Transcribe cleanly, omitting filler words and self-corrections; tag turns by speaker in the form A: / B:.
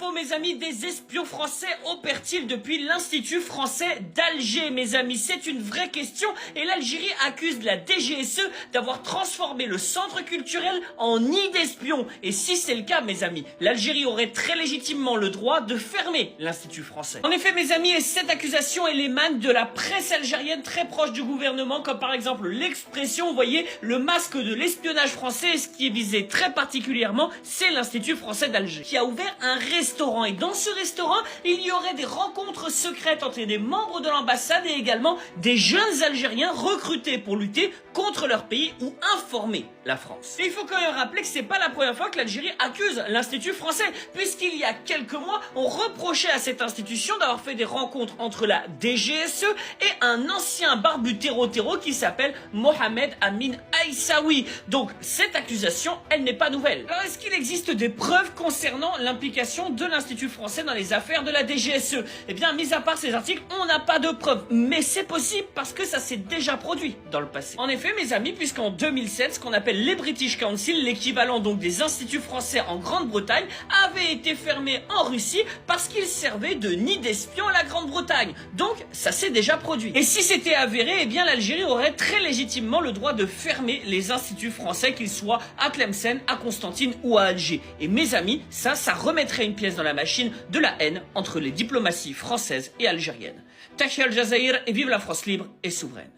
A: info mes amis, des espions français opèrent-ils depuis l'Institut français d'Alger mes amis? C'est une vraie question et l'Algérie accuse la DGSE d'avoir transformé le centre culturel en nid d'espions. Et si c'est le cas mes amis, l'Algérie aurait très légitimement le droit de fermer l'Institut français. En effet mes amis, cette accusation elle émane de la presse algérienne très proche du gouvernement, comme par exemple l'expression, vous voyez, le masque de l'espionnage français. Ce qui est visé très particulièrement, c'est l'Institut français d'Alger, qui a ouvert un restaurant. Et dans ce restaurant, il y aurait des rencontres secrètes entre des membres de l'ambassade et également des jeunes Algériens recrutés pour lutter contre leur pays ou informer la France. Et il faut quand même rappeler que c'est pas la première fois que l'Algérie accuse l'Institut français, puisqu'il y a quelques mois, on reprochait à cette institution d'avoir fait des rencontres entre la DGSE et un ancien barbu terreau qui s'appelle Mohamed Amin Aissaoui. Donc cette accusation, elle n'est pas nouvelle. Alors est-ce qu'il existe des preuves concernant l'implication de l'Institut français dans les affaires de la DGSE? Eh bien, mis à part ces articles, on n'a pas de preuves, mais c'est possible parce que ça s'est déjà produit dans le passé. En effet, mes amis, puisqu'en 2007, ce qu'on appelle les British Council, l'équivalent donc des instituts français en Grande-Bretagne, avait été fermé en Russie parce qu'il servait de nid d'espions à la Grande-Bretagne. Donc, ça s'est déjà produit. Et si c'était avéré, eh bien l'Algérie aurait très légitimement le droit de fermer les instituts français, qu'ils soient à Tlemcen, à Constantine ou à Alger. Et mes amis, ça remettrait une pièce dans la machine de la haine entre les diplomaties françaises et algériennes. Tahia Al Jazair et vive la France libre et souveraine.